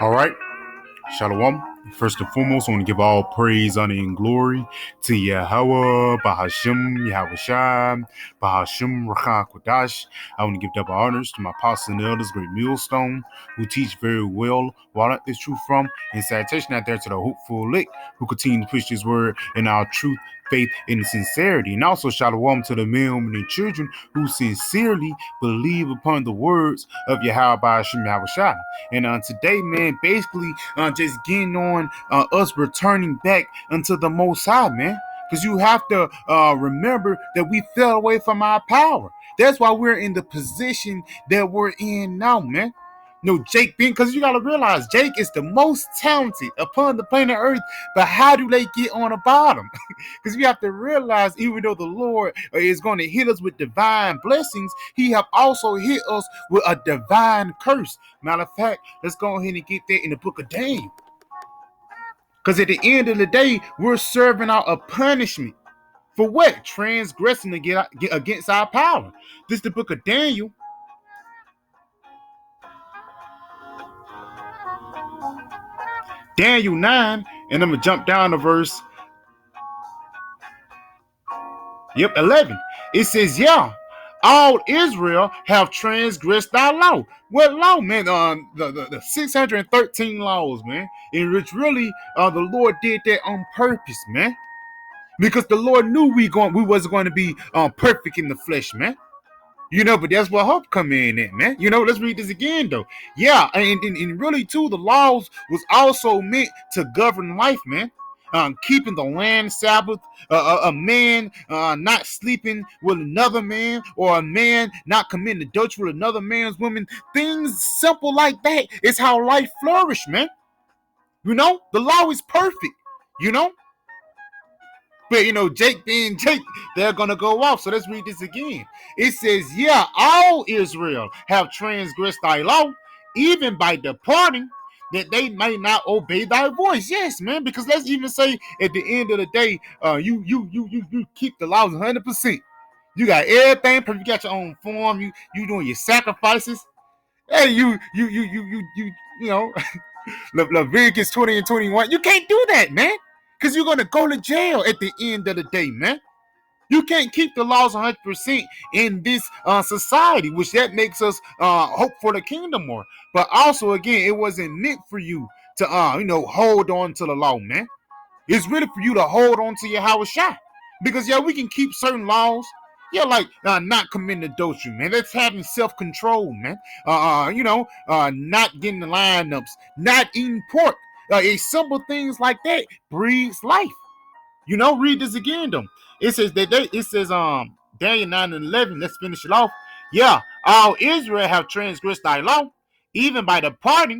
All right, Shalom. First and foremost, I want to give all praise, honor, and glory to Yahweh, Bahashim, Yahweh Shai, Bahashim, Rakha Kodash. I want to give double honors to my apostles and elders, Great Millstone, who teach very well what is truth from, and salutation out there to the hopeful lick who continue to push this word in our truth, faith, and sincerity. And also, shalom to the men, women, and children who sincerely believe upon the words of Yahweh, Bahashim, Yahweh Shai. And today, man, basically just getting on us returning back unto the Most High, man. Because you have to remember that we fell away from our power. That's why we're in the position that we're in now, man. No, Jake being, because you got to realize Jake is the most talented upon the planet Earth, but how do they get on the bottom? Because you have to realize, even though the Lord is going to hit us with divine blessings, He have also hit us with a divine curse. Matter of fact, let's go ahead and get that in the book of Daniel. Because at the end of the day, we're serving out a punishment. For what? Transgressing against our power. This is the book of Daniel. Daniel 9, and I'm going to jump down to verse 11. It says, yeah, all Israel have transgressed thy law. What law, man? The 613 laws, man. In which really the Lord did that on purpose, man. Because the Lord knew we wasn't going to be perfect in the flesh, man. You know, but that's where hope come in at, man. You know, let's read this again, though. Yeah, and really, too, the laws was also meant to govern life, man. Keeping the land Sabbath, a man not sleeping with another man, or a man not committing adultery with another man's woman. Things simple like that is how life flourished, man. You know, the law is perfect, you know. But, you know, Jake being Jake, they're going to go off. So let's read this again. It says, yeah, all Israel have transgressed thy law, even by departing, that they may not obey thy voice. Yes, man, because let's even say at the end of the day, you keep the laws 100%. You got everything, you got your own form, you doing your sacrifices. Hey, you know, Leviticus 20 and 21. You can't do that, man. Because you're going to go to jail at the end of the day, man. You can't keep the laws 100% in this society, which that makes us hope for the kingdom more. But also, again, it wasn't meant for you to, hold on to the law, man. It's really for you to hold on to your Yahweh Shai. Because, yeah, we can keep certain laws. Yeah, like not committing adultery, man. That's having self-control, man. Not getting the lineups, not eating pork. Simple things like that breeds life. You know, read this again, though. It says Daniel 9 and 11. Let's finish it off. Yeah, all Israel have transgressed thy law, even by departing,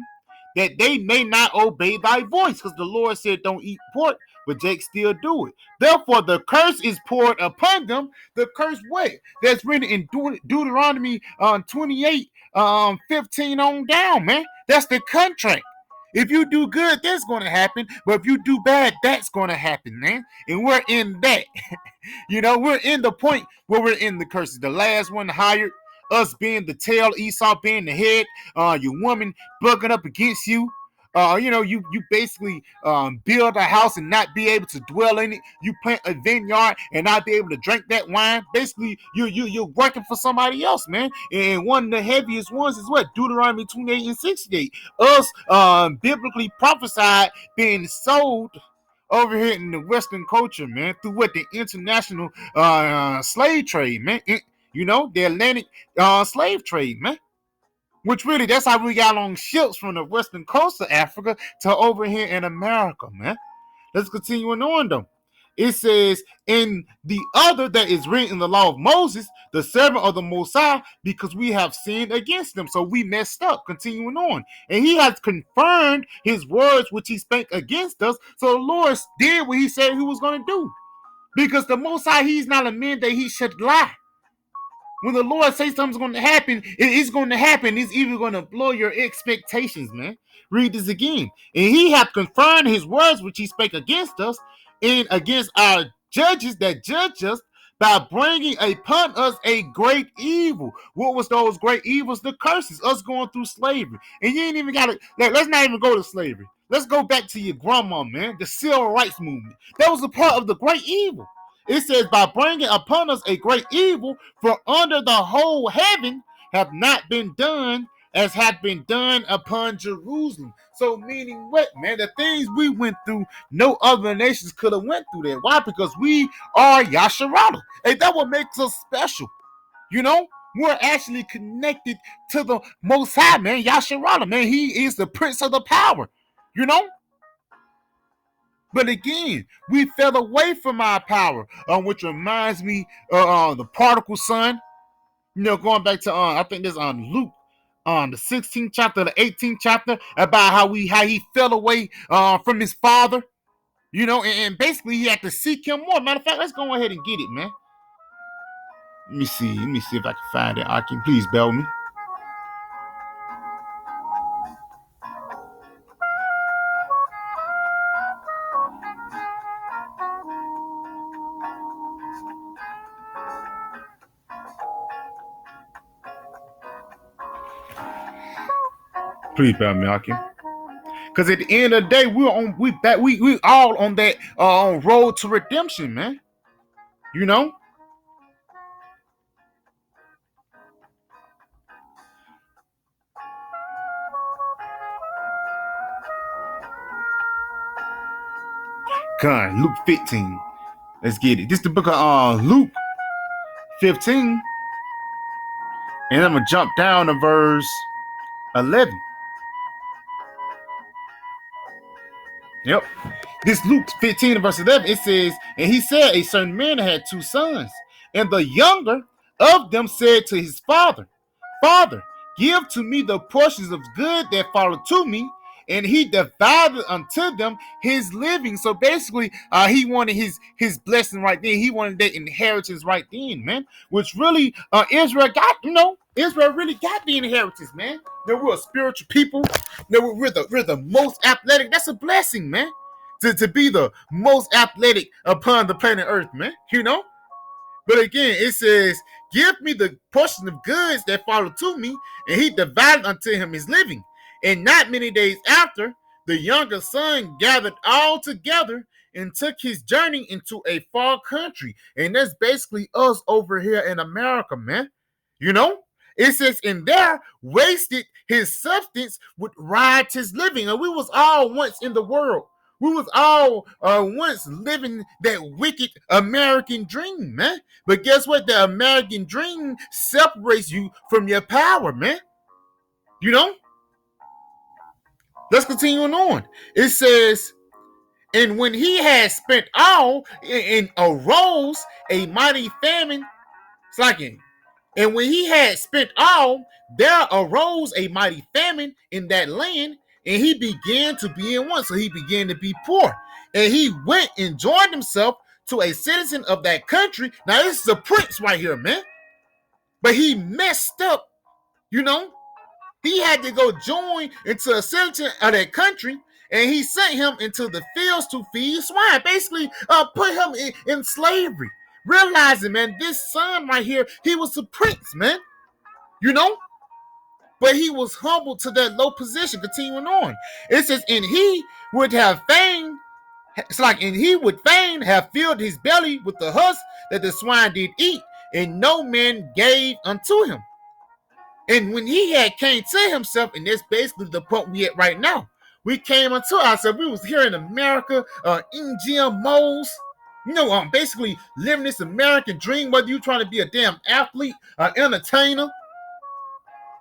that they may not obey thy voice. Because the Lord said, don't eat pork, but Jake still do it. Therefore, the curse is poured upon them. The curse what? That's written in Deuteronomy 28, 15 on down, man. That's the contract. If you do good, that's going to happen. But if you do bad, that's going to happen, man. And we're in that. You know, we're in the point where we're in the curses. The last one hired, us being the tail, Esau being the head, your woman bugging up against you. You basically build a house and not be able to dwell in it. You plant a vineyard and not be able to drink that wine. Basically, you're working for somebody else, man. And one of the heaviest ones is what? Deuteronomy 28 and 68. Us biblically prophesied being sold over here in the Western culture, man, through what? The international slave trade, man. The Atlantic slave trade, man. Which really, that's how we got on ships from the western coast of Africa to over here in America, man. Let's continue on, though. It says, in the other that is written in the law of Moses, the servant of the Most High, because we have sinned against them. So we messed up. Continuing on. And he has confirmed his words which he spake against us. So the Lord did what he said he was going to do. Because the Most High, he's not a man that he should lie. When the Lord says something's going to happen, it's going to happen. It's even going to blow your expectations, man. Read this again. And he hath confirmed his words which he spake against us and against our judges that judge us by bringing upon us a great evil. What was those great evils? The curses, us going through slavery. And you ain't even got to, let's not even go to slavery. Let's go back to your grandma, man, the civil rights movement. That was a part of the great evil. It says, by bringing upon us a great evil, for under the whole heaven have not been done as had been done upon Jerusalem. So meaning what, man? The things we went through, no other nations could have went through that. Why? Because we are Yasharala. And that what makes us special. You know? We're actually connected to the Most High, man. Yasharala, man. He is the Prince of the Power. You know? But again, we fell away from our power, which reminds me of the prodigal son. You know, going back to I think this on Luke, the 16th chapter, the 18th chapter, about how he fell away from his father. You know, and basically he had to seek him more. Matter of fact, let's go ahead and get it, man. Let me see if I can find it. I can please bell me. Please bear me, Hakim. Because at the end of the day, we all on that road to redemption, man. You know? God, Luke 15. Let's get it. This is the book of Luke 15. And I'm going to jump down to verse 11. Yep. This Luke 15 verse 11, it says, and he said, a certain man had two sons, and the younger of them said to his father, Father, give to me the portions of good that follow to me. And he divided unto them his living. So basically, he wanted his blessing right then. He wanted that inheritance right then, man. Which really, Israel got, Israel really got the inheritance, man. That we're a spiritual people. That we're the most athletic. That's a blessing, man. To be the most athletic upon the planet Earth, man. You know? But again, it says, give me the portion of goods that follow to me. And he divided unto him his living. And not many days after, the younger son gathered all together and took his journey into a far country. And that's basically us over here in America, man. You know? It says, and there wasted his substance with riotous living. And we was all once in the world. We was all once living that wicked American dream, man. But guess what? The American dream separates you from your power, man. You know? Let's continue on. It says, and when he had spent all, and arose a mighty famine. It's like, and when he had spent all, there arose a mighty famine in that land, and he began to be in want. So he began to be poor. And he went and joined himself to a citizen of that country. Now, this is a prince right here, man. But he messed up, you know. He had to go join into a citizen of that country, and he sent him into the fields to feed swine. Basically, put him in slavery. Realizing, man, this son right here, he was a prince, man. You know? But he was humbled to that low position. Continuing on. It says, and he would have fain, it's like, and he would fain have filled his belly with the husk that the swine did eat, and no man gave unto him. And when he had came to himself, and that's basically the point we at right now. We came unto ourselves. We was here in America, in GMOs, basically living this American dream, whether you're trying to be a damn athlete, entertainer,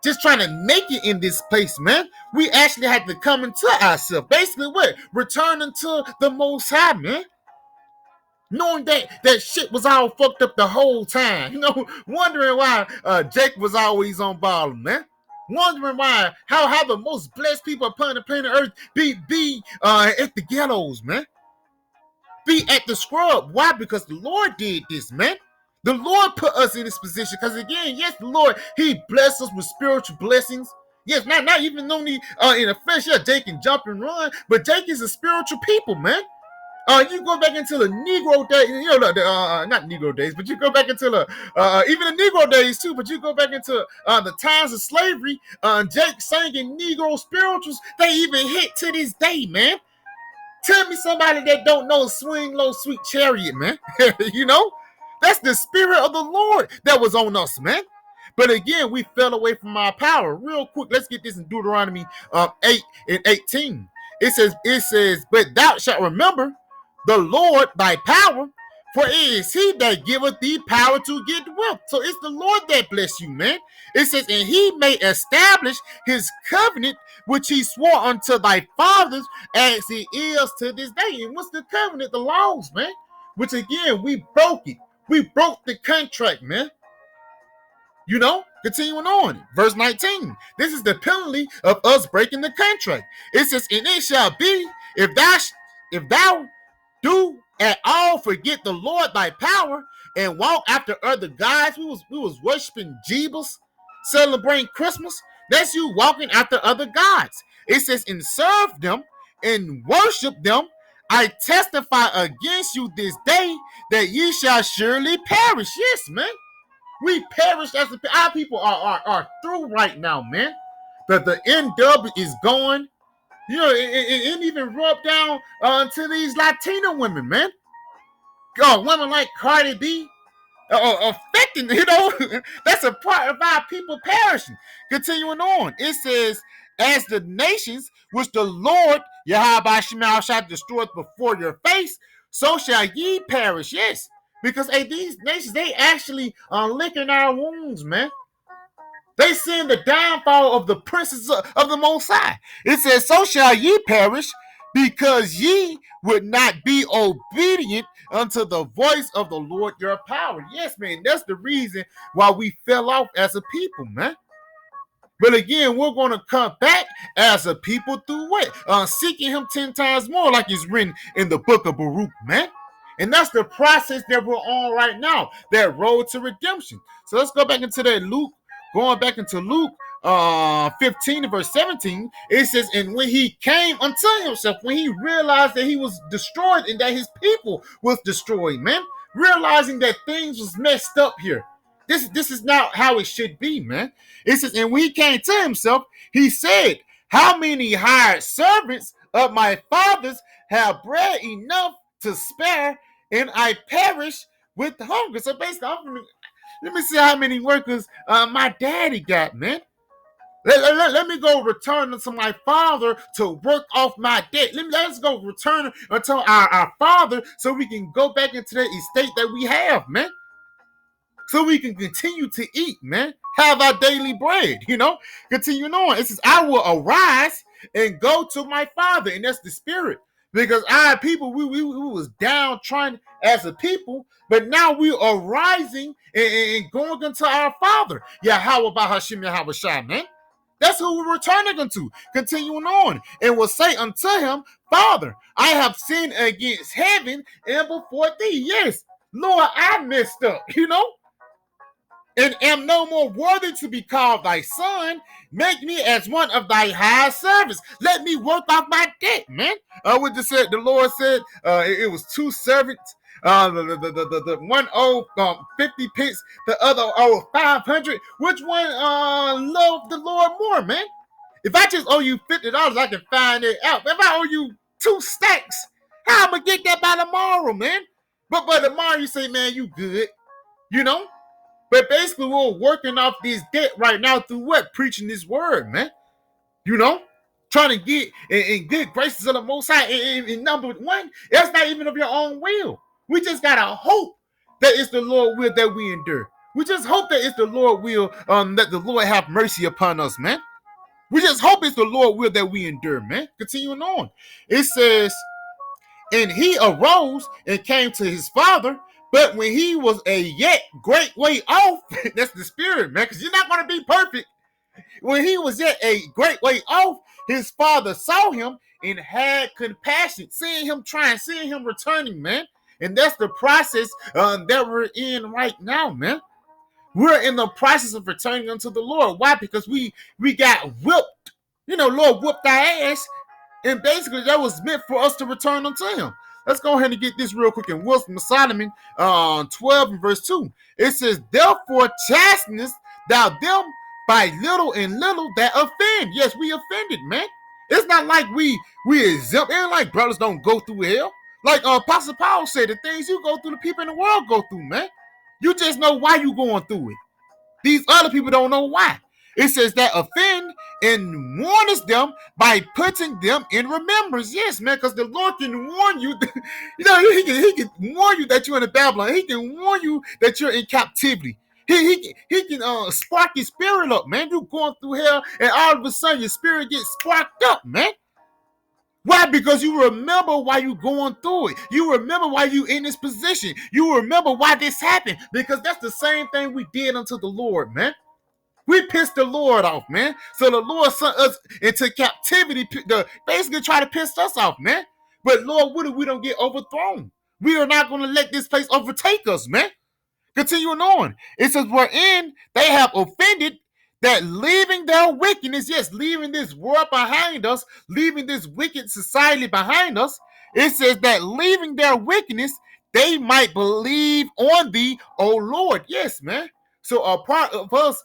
just trying to make it in this place, man. We actually had to come into ourselves. Basically what? Return unto the Most High, man. Knowing that shit was all fucked up the whole time. Wondering why Jake was always on ball, man. Wondering why, how the most blessed people upon the planet Earth be at the ghettos, man. Be at the scrub. Why? Because the Lord did this, man. The Lord put us in this position. Because again, yes, the Lord, he blessed us with spiritual blessings. Yes, not even only in the flesh. Yeah, Jake can jump and run, but Jake is a spiritual people, man. You go back into the Negro days, not Negro days, but you go back into the even the Negro days too. But you go back into the times of slavery. Jake singing Negro spirituals, they even hit to this day, man. Tell me somebody that don't know "Swing Low, Sweet Chariot," man. You know, that's the spirit of the Lord that was on us, man. But again, we fell away from our power. Real quick, let's get this in Deuteronomy 8 and 18. It says, but thou shalt remember the Lord thy power, for it is he that giveth thee power to get wealth. So it's the Lord that bless you, man. It says, and he may establish his covenant, which he swore unto thy fathers, as it is to this day. And what's the covenant? The laws, man. Which again, we broke it. We broke the contract, man. You know, continuing on, verse 19. This is the penalty of us breaking the contract. It says, and it shall be, if thou do at all forget the Lord thy power and walk after other gods. We was worshiping Jeebus, celebrating Christmas. That's you walking after other gods. It says, and serve them and worship them. I testify against you this day that ye shall surely perish. Yes, man. We perished as our people are through right now, man. The NW is going. You know, it even rubbed down to these Latino women, man. Women like Cardi B, affecting, you know, that's a part of our people perishing. Continuing on, it says, as the nations which the Lord Yahweh Shemel shall destroy before your face, so shall ye perish. Yes, because these nations, they actually are licking our wounds, man. They send the downfall of the princes of the Most High. It says, so shall ye perish, because ye would not be obedient unto the voice of the Lord your power. Yes, man, that's the reason why we fell off as a people, man. But again, we're going to come back as a people through what? Seeking him 10 times more, like it's written in the book of Baruch, man. And that's the process that we're on right now, that road to redemption. So let's go back into that Luke. Going back into Luke 15 verse 17, it says, and when he came unto himself, when he realized that he was destroyed and that his people was destroyed, man, realizing that things was messed up here. This is not how it should be, man. It says, and when he came to himself, he said, how many hired servants of my fathers have bread enough to spare, and I perish with hunger. So basically, let me see how many workers my daddy got, man. Let me go return to my father to work off my debt. Let's go return unto our father so we can go back into the estate that we have, man. So we can continue to eat, man. Have our daily bread, you know. Continuing on. It says, I will arise and go to my father. And that's the spirit. Because our people, we was down trying as a people, but now we are rising and going into our Father. Yahweh Bahashim Yahweh Shai, man. That's who we're returning unto. Continuing on, and will say unto him, Father, I have sinned against heaven and before thee. Yes, Lord, I messed up, you know, and am no more worthy to be called thy son. Make me as one of thy high servants. Let me work off my debt, man. What just said the Lord said it was two servants. The one owed 50 pence, the other owed 500. Which one loved the Lord more, man? If I just owe you $50, I can find it out. If I owe you 2 stacks, how am I gonna get that by tomorrow, man? But by tomorrow you say, man, you good, you know. But basically, we're working off this debt right now through what? Preaching this word, man. You know? Trying to get in good graces of the Most High. And number one, that's not even of your own will. We just got to hope that it's the Lord will that we endure. We just hope that it's the Lord will that the Lord have mercy upon us, man. We just hope it's the Lord will that we endure, man. Continuing on. It says, and he arose and came to his father. But when he was a yet great way off, that's the spirit, man, because you're not going to be perfect. When he was yet a great way off, his father saw him and had compassion, seeing him trying, seeing him returning, man. And that's the process that we're in right now, man. We're in the process of returning unto the Lord. Why? Because we got whipped. You know, Lord whooped our ass. And basically that was meant for us to return unto him. Let's go ahead and get this real quick in Wisdom of Solomon 12 and verse 2. It says, therefore chastenest thou them by little and little that offend. Yes, we offended, man. It's not like we exempt. It ain't like brothers don't go through hell. Like Apostle Paul said, the things you go through, the people in the world go through, man. You just know why you going through it. These other people don't know why. It says that offend and warns them by putting them in remembrance. Yes, man, because the Lord can warn you. You know, he can warn you that you're in Babylon. He can warn you that you're in captivity. He can spark your spirit up, man. You're going through hell, and all of a sudden your spirit gets sparked up, man. Why? Because you remember why you're going through it. You remember why you in this position. You remember why this happened. Because that's the same thing we did unto the Lord, man. We pissed the Lord off, man. So the Lord sent us into captivity to basically try to piss us off, man. But Lord, what if we don't get overthrown? We are not going to let this place overtake us, man. Continuing on. It says, wherein they have offended, that leaving their wickedness, yes, leaving this world behind us, leaving this wicked society behind us, it says that leaving their wickedness, they might believe on thee, O Lord. Yes, man. So a part of us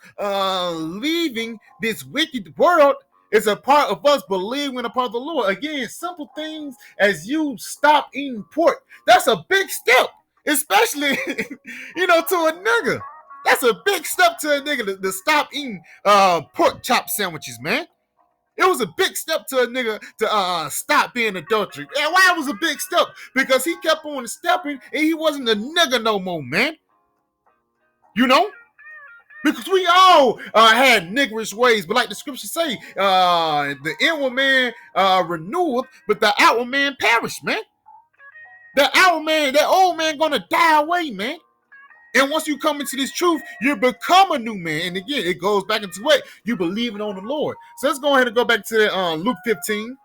leaving this wicked world is a part of us believing upon the Lord. Again, simple things as you stop eating pork. That's a big step, especially, you know, to a nigga. That's a big step to a nigga to stop eating pork chop sandwiches, man. It was a big step to a nigga to stop being adultery. And why it was a big step? Because he kept on stepping and he wasn't a nigga no more, man. You know? Because we all had niggerish ways, but like the scriptures say, the inward man reneweth, but the outward man perish, man. The outward man, that old man gonna die away, man. And once you come into this truth, you become a new man. And again, it goes back into what? You believing on the Lord. So let's go ahead and go back to Luke 15.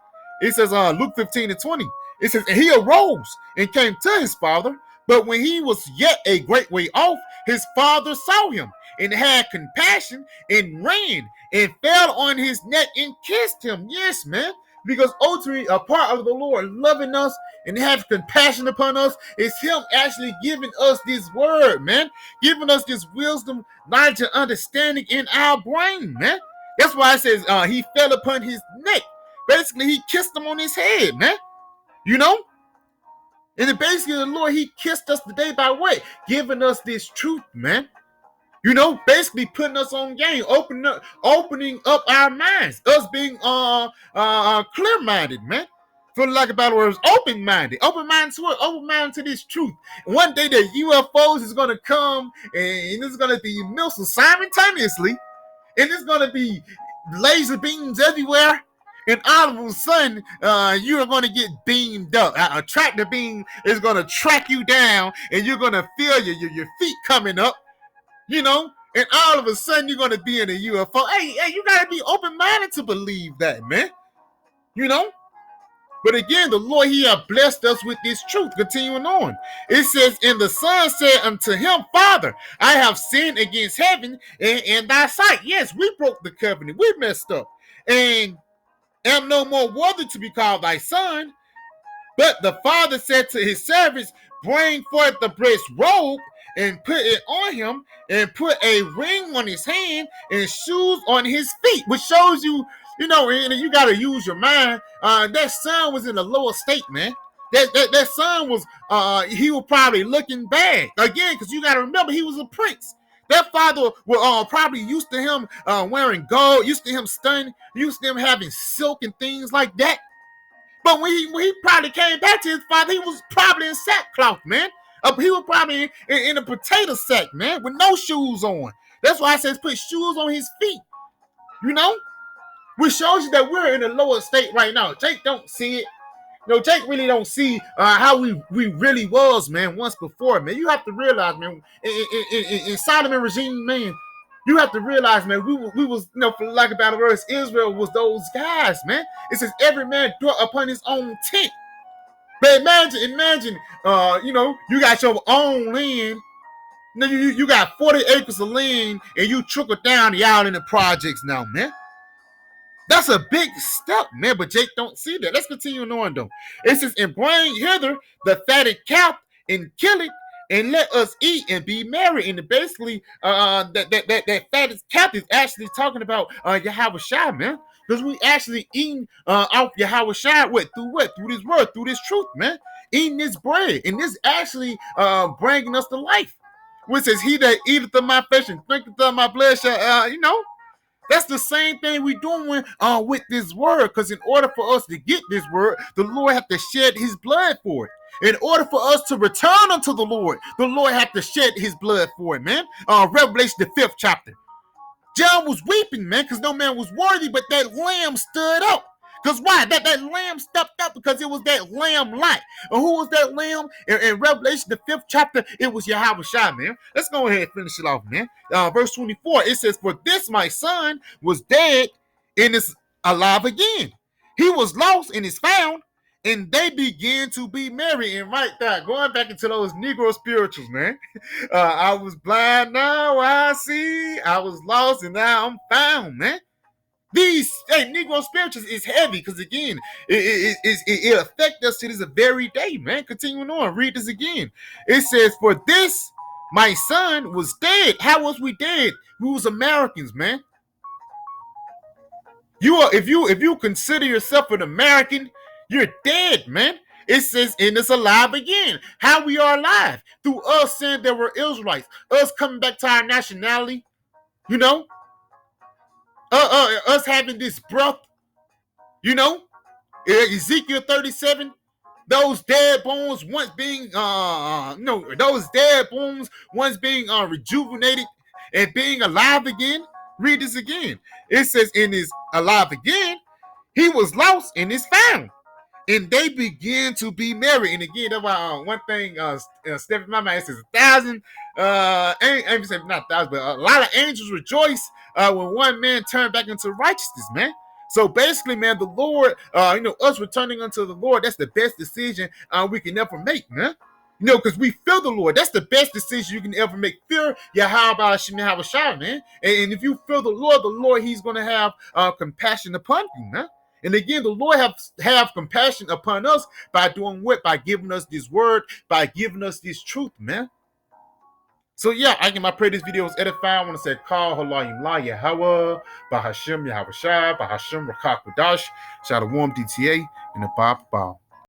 It says Luke 15 and 20. It says, and he arose and came to his father, but when he was yet a great way off, his father saw him and had compassion and ran and fell on his neck and kissed him. Yes, man. Because ultimately, a part of the Lord loving us and having compassion upon us is him actually giving us this word, man. Giving us this wisdom, knowledge, and understanding in our brain, man. That's why it says he fell upon his neck. Basically, he kissed him on his head, man. You know? And then basically, the Lord, he kissed us today by what? Giving us this truth, man. You know, basically putting us on game, opening up our minds, us being clear-minded, man. For lack of better words, open-minded to what? Open-minded to this truth. One day the UFOs is gonna come and it's gonna be missiles simultaneously, and it's gonna be laser beams everywhere. And all of a sudden, you are going to get beamed up. A tractor beam is going to track you down, and you're going to feel your feet coming up. You know, and all of a sudden you're gonna be in a UFO. Hey, you gotta be open-minded to believe that, man. You know? But again, the Lord, he has blessed us with this truth. Continuing on. It says, and the son said unto him, Father, I have sinned against heaven and thy sight. Yes, we broke the covenant. We messed up. And am no more worthy to be called thy son. But the father said to his servants, bring forth the breast robe and put it on him, and put a ring on his hand and shoes on his feet, which shows you, you know, and you got to use your mind. That son was in a lower state, man. That son was, he was probably looking bad. Again, because you got to remember, he was a prince. That father was probably used to him wearing gold, used to him stunning, used to him having silk and things like that. But when he probably came back to his father, he was probably in sackcloth, man. He was probably in a potato sack, man, with no shoes on. That's why I says put shoes on his feet. You know? Which shows you that we're in a lower state right now. Jake don't see it. No, Jake really don't see how we really was, man, once before, man. You have to realize, man, in Solomon regime, man, you have to realize, man, we was, you know, for lack of better words, Israel was those guys, man. It says every man dwelt upon his own tent. But imagine, you know, you got your own land. You got 40 acres of land, and you trickle down y'all in the projects now, man. That's a big step, man. But Jake don't see that. Let's continue on, though. It says, and bring hither the fatted calf and kill it, and let us eat and be merry. And basically, that fatted calf is actually talking about Yahweh Shai, man. Because we actually eating off Yahweh Shai through what? Through this word, through this truth, man. Eating this bread. And this actually bringing us to life. Which says, he that eateth of my flesh and drinketh of my blood shall, that's the same thing we doing with this word. Because in order for us to get this word, the Lord have to shed his blood for it. In order for us to return unto the Lord have to shed his blood for it, man. Revelation, the 5th chapter. John was weeping, man, because no man was worthy, but that lamb stood up. Because why? That lamb stepped up because it was that lamb light. And who was that lamb? In Revelation, the 5th chapter, it was Yahweh Shai, man. Let's go ahead and finish it off, man. Verse 24, it says, for this my son was dead and is alive again. He was lost and is found, and they began to be merry. And right there, going back into those Negro spirituals, man. I was blind, now I see. I was lost and now I'm found, man. These Negro spirituals is heavy because again, it affects us to this very day, man. Continuing on, read this again. It says, for this my son was dead. How was we dead? We was Americans, man. You are if you consider yourself an American, you're dead, man. It says, and it's alive again. How we are alive? Through us saying that we're Israelites, us coming back to our nationality, us having this breath, Ezekiel 37, those dead bones once being rejuvenated and being alive again. Read this again. It says, in his alive again, he was lost and is found. And they begin to be merry. And again, that's why one thing, Stephen, my man says 1,000, not 1,000, but a lot of angels rejoice when one man turned back into righteousness, man. So basically, man, the Lord, us returning unto the Lord, that's the best decision we can ever make, man. Because we fear the Lord. That's the best decision you can ever make. Fear Yahweh Shai, man. And if you fear the Lord, he's going to have compassion upon you, man. And again, the Lord have compassion upon us by doing what? By giving us this word, by giving us this truth, man. So yeah, I pray this video was edifying. I want to say, Call Halayim La Yahweh, Bahashem Yahweh Shai, Bahashem Rakak Wadash, Shalom DTA, and the Bob Bow.